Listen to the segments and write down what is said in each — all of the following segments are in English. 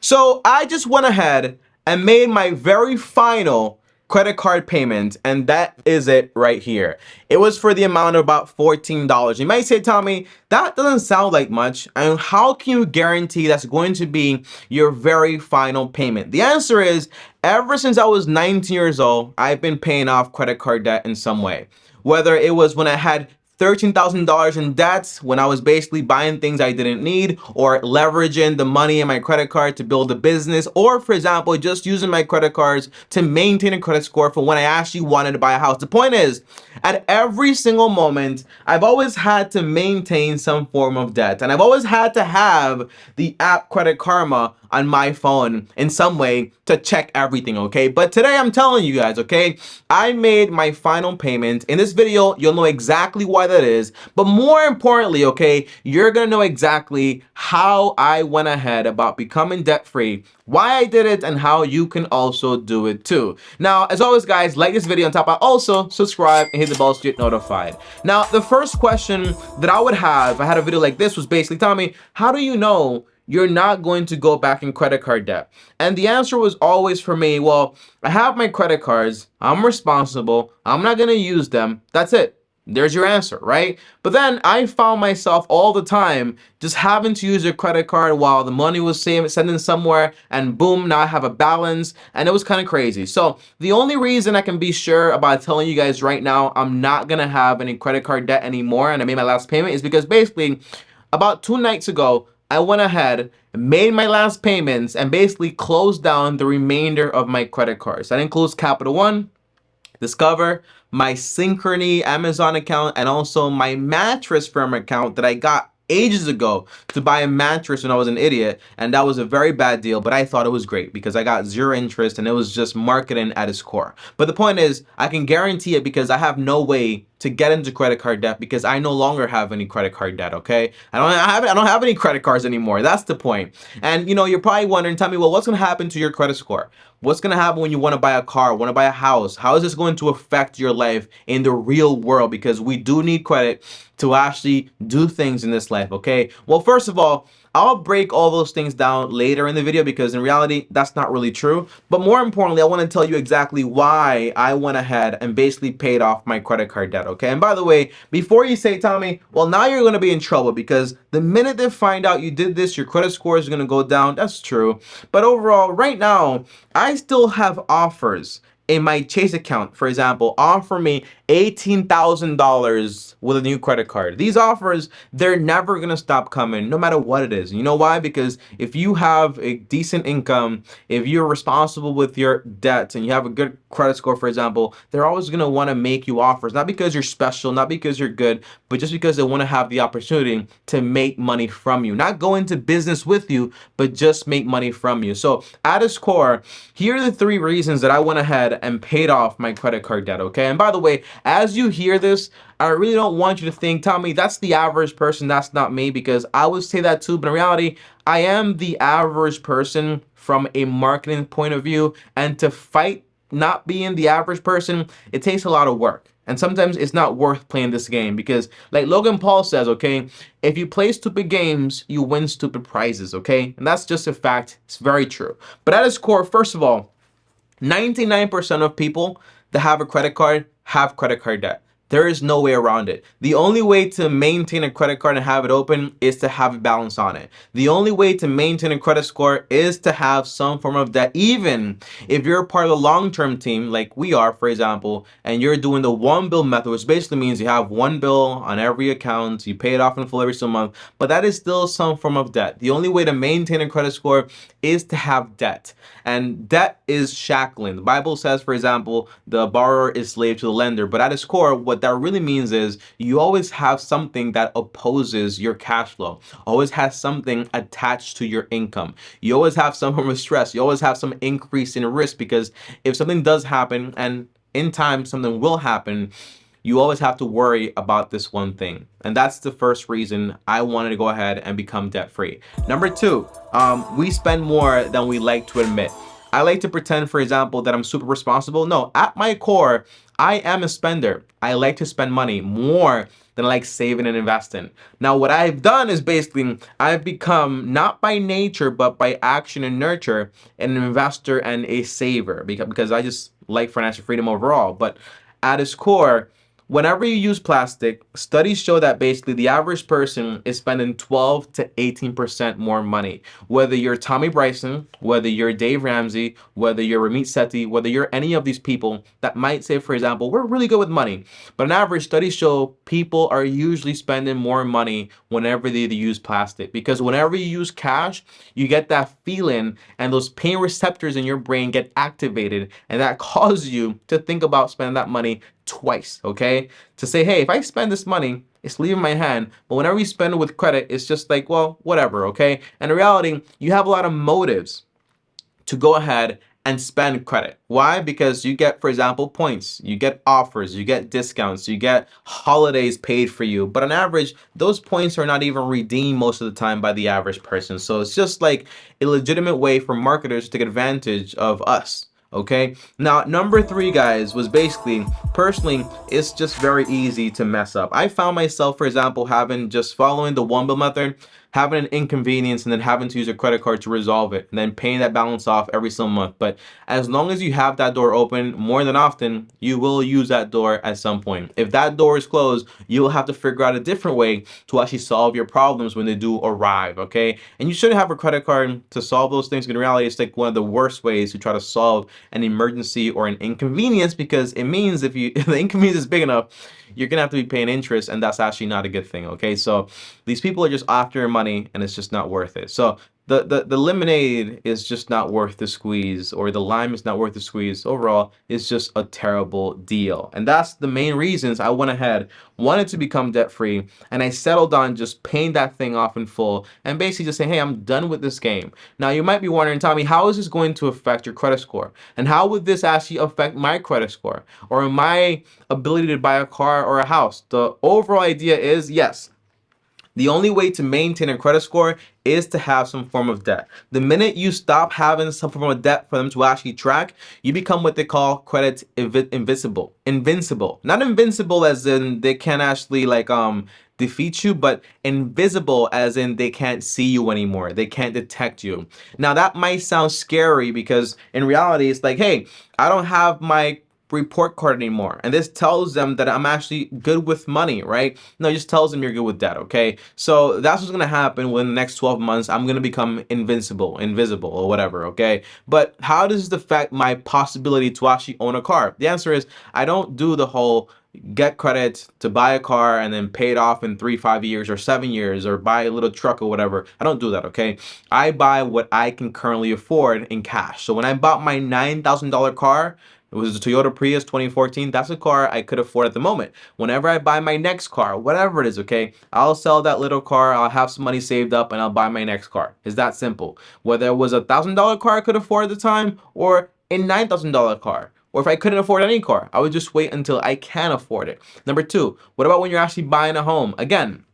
So I just went ahead and made my very final credit card payment, and that is it right here. It was for the amount of about $14. You might say, Tommy, that doesn't sound like much, and how can you guarantee that's going to be your very final payment? The answer is, ever since I was 19 years old, I've been paying off credit card debt in some way. Whether it was when I had $13,000 in debts, when I was basically buying things I didn't need, or leveraging the money in my credit card to build a business, or for example, just using my credit cards to maintain a credit score for when I actually wanted to buy a house. The point is, at every single moment, I've always had to maintain some form of debt, and I've always had to have the app Credit Karma on my phone in some way to check everything, okay? But today I'm telling you guys, okay, I made my final payment. In this video, you'll know exactly why that is, but more importantly, okay, you're gonna know exactly how I went ahead about becoming debt-free, why I did it, and how you can also do it too. Now, as always, guys, like this video on top, also subscribe and hit the bell to get notified. Now, the first question that I would have if I had a video like this was basically, Tommy, how do you know you're not going to go back in credit card debt? And the answer was always for me, well, I have my credit cards, I'm responsible, I'm not going to use them, that's it. There's your answer, right? But then I found myself all the time just having to use your credit card while the money was sending somewhere, and boom, now I have a balance, and it was kind of crazy. So the only reason I can be sure about telling you guys right now I'm not gonna have any credit card debt anymore and I made my last payment is because basically about 2 nights ago, I went ahead, made my last payments, and basically closed down the remainder of my credit cards. That includes Capital One, Discover, my Synchrony Amazon account, and also my Mattress Firm account that I got ages ago to buy a mattress when I was an idiot, and that was a very bad deal, but I thought it was great because I got zero interest and it was just marketing at its core. But the point is, I can guarantee it because I have no way to get into credit card debt because I no longer have any credit card debt, okay? I don't have any credit cards anymore. That's the point. And you know, you're probably wondering, tell me, well, what's going to happen to your credit score? What's going to happen when you want to buy a car, want to buy a house? How is this going to affect your life in the real world? Because we do need credit to actually do things in this life, okay? Well, first of all, I'll break all those things down later in the video because in reality, that's not really true. But more importantly, I want to tell you exactly why I went ahead and basically paid off my credit card debt, okay? And by the way, before you say, Tommy, well, now you're going to be in trouble because the minute they find out you did this, your credit score is going to go down. That's true. But overall, right now, I still have offers in my Chase account, for example, offer me $18,000 with a new credit card. These offers, they're never gonna stop coming, no matter what it is. You know why? Because if you have a decent income, if you're responsible with your debts and you have a good credit score, for example, they're always gonna wanna make you offers, not because you're special, not because you're good, but just because they wanna have the opportunity to make money from you. Not go into business with you, but just make money from you. So at its core, here are the 3 reasons that I went ahead and paid off my credit card debt, okay? And by the way, as you hear this, I really don't want you to think, Tommy, that's the average person, that's not me, because I would say that too, but in reality, I am the average person from a marketing point of view, and to fight not being the average person, it takes a lot of work. And sometimes it's not worth playing this game because, like Logan Paul says, okay, if you play stupid games, you win stupid prizes, okay? And that's just a fact. It's very true. But at its core, first of all, 99% of people that have a credit card have credit card debt. There is no way around it. The only way to maintain a credit card and have it open is to have a balance on it. The only way to maintain a credit score is to have some form of debt. Even if you're a part of the long-term team, like we are, for example, and you're doing the one bill method, which basically means you have one bill on every account, you pay it off in full every single month, but that is still some form of debt. The only way to maintain a credit score is to have debt. And debt is shackling. The Bible says, for example, the borrower is slave to the lender, but at its core, what that really means is you always have something that opposes your cash flow, always has something attached to your income. You always have some form of stress. You always have some increase in risk because if something does happen, and in time something will happen, you always have to worry about this one thing. And that's the first reason I wanted to go ahead and become debt free. Number 2, we spend more than we like to admit. I like to pretend, for example, that I'm super responsible. No, at my core, I am a spender. I like to spend money more than I like saving and investing. Now, what I've done is basically I've become, not by nature, but by action and nurture, an investor and a saver, because I just like financial freedom overall. But at its core, whenever you use plastic, studies show that basically the average person is spending 12 to 18% more money. Whether you're Tommy Bryson, whether you're Dave Ramsey, whether you're Ramit Sethi, whether you're any of these people that might say, for example, we're really good with money. But on average, studies show people are usually spending more money whenever they use plastic. Because whenever you use cash, you get that feeling and those pain receptors in your brain get activated. And that causes you to think about spending that money twice, okay? To say, hey, if I spend this money, it's leaving my hand. But whenever you spend it with credit, it's just like, well, whatever, okay? And in reality, you have a lot of motives to go ahead and spend credit. Why? Because you get, for example, points, you get offers, you get discounts, you get holidays paid for you. But on average, those points are not even redeemed most of the time by the average person. So it's just like a legitimate way for marketers to take advantage of us. Okay, now number three, guys, was basically, personally, it's just very easy to mess up. I found myself, for example, having just following the one bill method, having an inconvenience and then having to use a credit card to resolve it, and then paying that balance off every single month. But as long as you have that door open more than often, you will use that door at some point. If that door is closed, you'll have to figure out a different way to actually solve your problems when they do arrive, okay? And you shouldn't have a credit card to solve those things. In reality, it's like one of the worst ways to try to solve an emergency or an inconvenience, because it means if the inconvenience is big enough, you're gonna have to be paying interest, and that's actually not a good thing, okay? So these people are just after your money, and it's just not worth it. So the lemonade is just not worth the squeeze, or the lime is not worth the squeeze. Overall, it's just a terrible deal. And that's the main reasons I went ahead, wanted to become debt free, and I settled on just paying that thing off in full and basically just saying, hey, I'm done with this game. Now you might be wondering, Tommy, how is this going to affect your credit score? And how would this actually affect my credit score or my ability to buy a car or a house? The overall idea is, yes, the only way to maintain a credit score is to have some form of debt. The minute you stop having some form of debt for them to actually track, you become what they call credit invincible. Invincible. Not invincible as in they can't actually defeat you, but invisible as in they can't see you anymore. They can't detect you. Now that might sound scary, because in reality it's like, hey, I don't have my report card anymore, and this tells them that I'm actually good with money, right? No, it just tells them you're good with debt, okay? So that's what's gonna happen within the next 12 months. I'm gonna become invisible, or whatever, okay? But how does this affect my possibility to actually own a car? The answer is, I don't do the whole get credit to buy a car and then pay it off in 3, 5 years or 7 years, or buy a little truck or whatever. I don't do that, okay? I buy what I can currently afford in cash. So when I bought my $9,000 car, it was a Toyota Prius 2014. That's a car I could afford at the moment. Whenever I buy my next car, whatever it is, okay, I'll sell that little car, I'll have some money saved up, and I'll buy my next car. It's that simple. Whether it was $1,000 car I could afford at the time, or a $9,000 car, or if I couldn't afford any car, I would just wait until I can afford it. Number two, what about when you're actually buying a home? Again,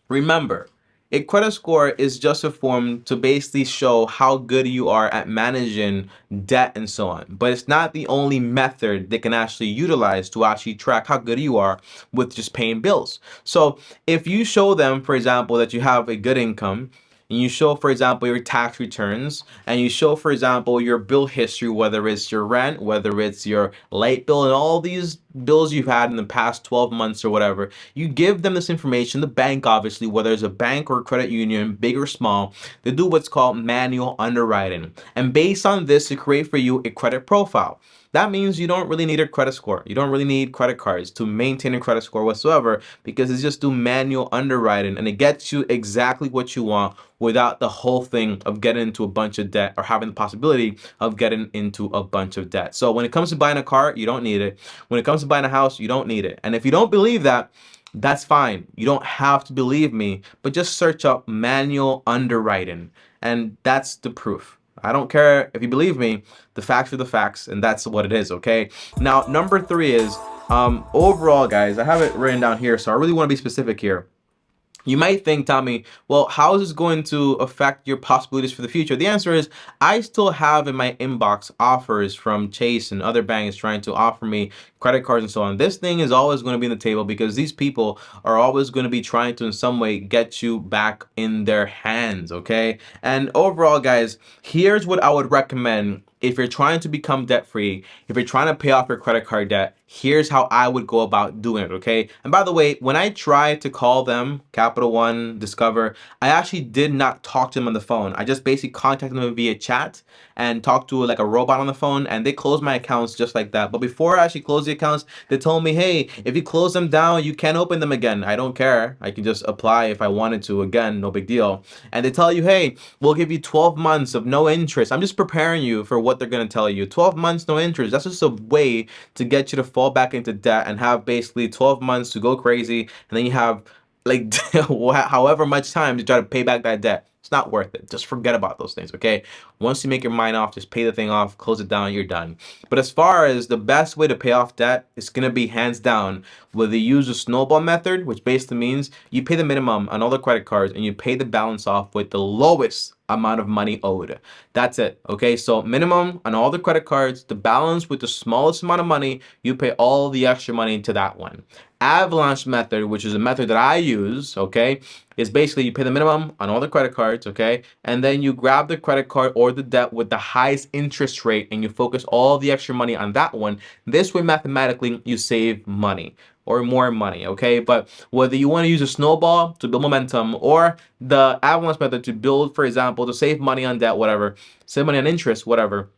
remember, a credit score is just a form to basically show how good you are at managing debt and so on. But it's not the only method they can actually utilize to actually track how good you are with just paying bills. So if you show them, for example, that you have a good income, and you show, for example, your tax returns, and you show, for example, your bill history, whether it's your rent, whether it's your light bill, and all these bills you've had in the past 12 months or whatever, you give them this information. The bank, obviously, whether it's a bank or a credit union, big or small, they do what's called manual underwriting. And based on this, they create for you a credit profile. That means you don't really need a credit score. You don't really need credit cards to maintain a credit score whatsoever, because it's just do manual underwriting, and it gets you exactly what you want without the whole thing of getting into a bunch of debt or having the possibility of getting into a bunch of debt. So when it comes to buying a car, you don't need it. When it comes to buying a house, you don't need it. And if you don't believe that, that's fine. You don't have to believe me, but just search up manual underwriting, and that's the proof. I don't care if you believe me, the facts are the facts, and that's what it is, okay? Now, number three is, overall, guys, I have it written down here, so I really want to be specific here. You might think, Tommy, well, how is this going to affect your possibilities for the future? The answer is I still have in my inbox offers from Chase and other banks trying to offer me credit cards and so on. This thing is always going to be on the table because these people are always going to be trying to, in some way, get you back in their hands, okay? And overall, guys, here's what I would recommend if you're trying to become debt free, if you're trying to pay off your credit card debt. Here's how I would go about doing it, okay? And by the way, when I tried to call them, Capital One, Discover, I actually did not talk to them on the phone. I just basically contacted them via chat and talked to like a robot on the phone, and they closed my accounts just like that. But before I actually closed the accounts, they told me, hey, if you close them down, you can't open them again. I don't care. I can just apply if I wanted to again, no big deal. And they tell you, hey, we'll give you 12 months of no interest. I'm just preparing you for what they're going to tell you. 12 months, no interest. That's just a way to get you to fall back into debt and have basically 12 months to go crazy. And then you have like however much time to try to pay back that debt. It's not worth it. Just forget about those things, okay? Once you make your mind off, just pay the thing off, close it down, you're done. But as far as the best way to pay off debt, it's gonna be hands down whether you use the snowball method, which basically means you pay the minimum on all the credit cards and you pay the balance off with the lowest amount of money owed. That's it, okay? So minimum on all the credit cards, the balance with the smallest amount of money, you pay all the extra money to that one. Avalanche method, which is a method that I use, okay, is basically you pay the minimum on all the credit cards, okay, and then you grab the credit card or the debt with the highest interest rate and you focus all the extra money on that one. This way, mathematically, you save money or more money, okay? But whether you want to use a snowball to build momentum or the avalanche method to build, for example, to save money on debt, whatever, save money on interest, whatever,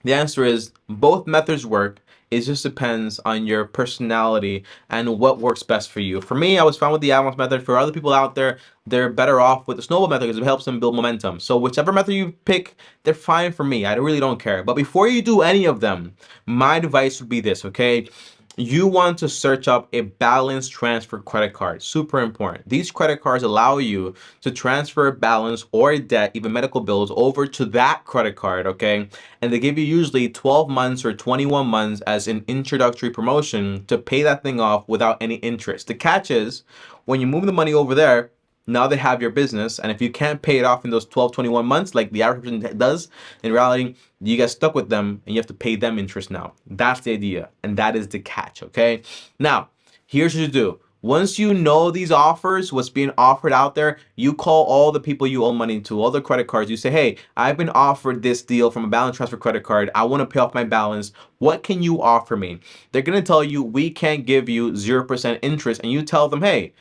the answer is both methods work. It just depends on your personality and what works best for you. For me, I was fine with the avalanche method. For other people out there, they're better off with the snowball method because it helps them build momentum. So whichever method you pick, they're fine for me. I really don't care. But before you do any of them, my advice would be this, okay? You want to search up a balance transfer credit card. Super important. These credit cards allow you to transfer a balance or a debt, even medical bills, over to that credit card, okay? And they give you usually 12 months or 21 months as an introductory promotion to pay that thing off without any interest. The catch is when you move the money over there, now they have your business, and if you can't pay it off in those 12, 21 months like the average person does, in reality, you get stuck with them and you have to pay them interest now. That's the idea, and that is the catch, okay? Now, here's what you do. Once you know these offers, what's being offered out there, you call all the people you owe money to, all the credit cards. You say, hey, I've been offered this deal from a balance transfer credit card. I want to pay off my balance. What can you offer me? They're going to tell you, we can't give you 0% interest. And you tell them, hey,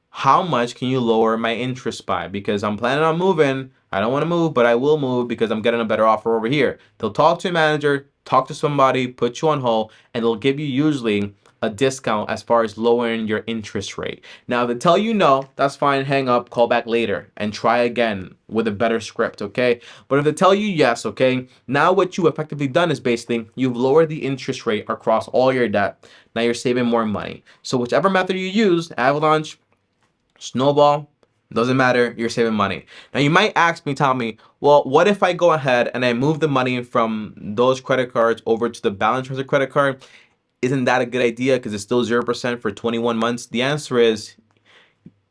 how much can you lower my interest by? Because I'm planning on moving. I don't want to move, but I will move because I'm getting a better offer over here. They'll talk to a manager, talk to somebody, put you on hold, and they'll give you usually a discount as far as lowering your interest rate. Now, if they tell you no, that's fine. Hang up, call back later, and try again with a better script, okay? But if they tell you yes, okay, now what you effectively done is basically you've lowered the interest rate across all your debt. Now you're saving more money. So whichever method you use, Avalanche, snowball, doesn't matter, you're saving money. Now you might ask me, Tommy, well, what if I go ahead and I move the money from those credit cards over to the balance transfer credit card? Isn't that a good idea because it's still 0% for 21 months? The answer is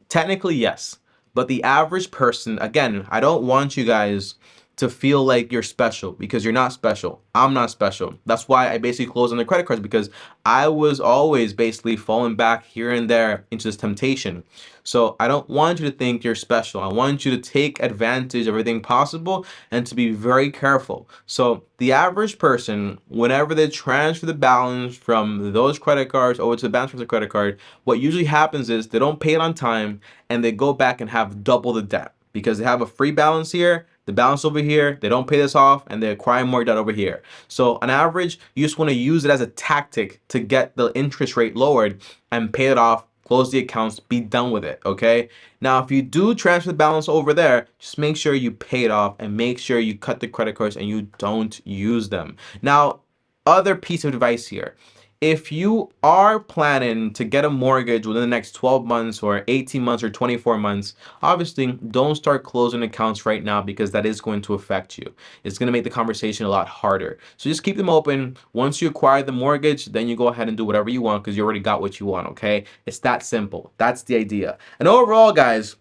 technically yes. But the average person, again, I don't want you guys to feel like you're special because you're not special. I'm not special. That's why I basically closed on the credit cards because I was always basically falling back here and there into this temptation. So I don't want you to think you're special. I want you to take advantage of everything possible and to be very careful. So the average person, whenever they transfer the balance from those credit cards over to the balance transfer credit card, what usually happens is they don't pay it on time and they go back and have double the debt because they have a free balance here, the balance over here, they don't pay this off, and they acquire more debt over here. So on average, you just want to use it as a tactic to get the interest rate lowered and pay it off, close the accounts, be done with it, okay? Now, if you do transfer the balance over there, just make sure you pay it off and make sure you cut the credit cards and you don't use them. Now, other piece of advice here. if you are planning to get a mortgage within the next 12 months or 18 months or 24 months, obviously don't start closing accounts right now because that is going to affect you. It's going to make the conversation a lot harder. So just keep them open. Once you acquire the mortgage, then you go ahead and do whatever you want because you already got what you want, okay? It's that simple. That's the idea. And overall, guys,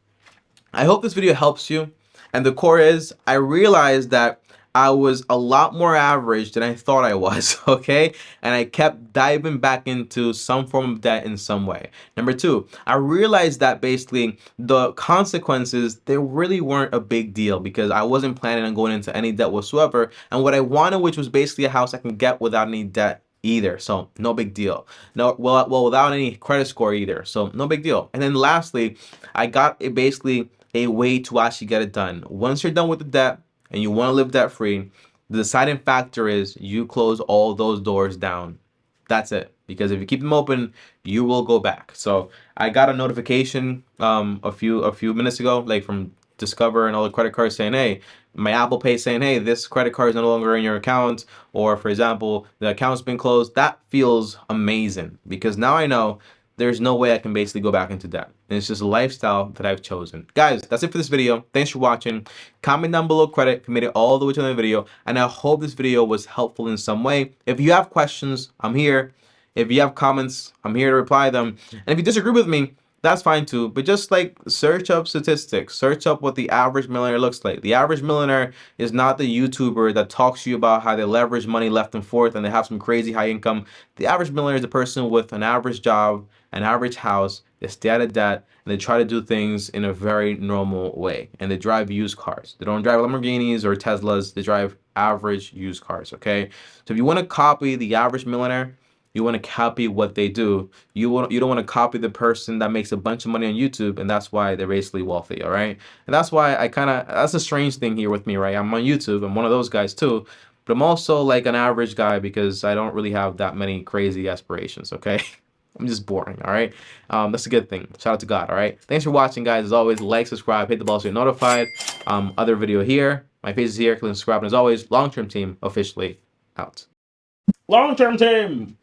I hope this video helps you. And the core is, I realized that I was a lot more average than I thought I was, okay? And I kept diving back into some form of debt in some way. Number two, I realized that basically the consequences, they really weren't a big deal because I wasn't planning on going into any debt whatsoever. And what I wanted, which was basically a house I can get without any debt either, so no big deal. No, well, without any credit score either, so no big deal. And then lastly, I got it basically a way to actually get it done. Once you're done with the debt and you want to live debt free, the deciding factor is you close all those doors down. That's it. Because if you keep them open, you will go back. So I got a notification a few minutes ago, like from Discover and all the credit cards saying, hey, my Apple Pay saying, hey, this credit card is no longer in your account, or for example, the account's been closed. That feels amazing because now I know there's no way I can basically go back into debt. And it's just a lifestyle that I've chosen. Guys, that's it for this video. Thanks for watching. Comment down below credit if you made it all the way to the video. And I hope this video was helpful in some way. If you have questions, I'm here. If you have comments, I'm here to reply them. And if you disagree with me, that's fine too. But just like search up statistics, search up what the average millionaire looks like. The average millionaire is not the YouTuber that talks to you about how they leverage money left and forth and they have some crazy high income. The average millionaire is a person with an average job, an average house, they stay out of debt, and they try to do things in a very normal way. And they drive used cars. They don't drive Lamborghinis or Teslas. They drive average used cars, okay? So if you want to copy the average millionaire, you want to copy what they do. You don't want to copy the person that makes a bunch of money on YouTube, and that's why they're basically wealthy, all right? And that's why that's a strange thing here with me, right? I'm on YouTube. I'm one of those guys too. But I'm also like an average guy because I don't really have that many crazy aspirations, okay? I'm just boring, all right? That's a good thing. Shout out to God, all right? Thanks for watching, guys. As always, like, subscribe, hit the bell so you're notified. Other video here. My face is here. Click subscribe. And as always, Long Term Team officially out. Long Term Team!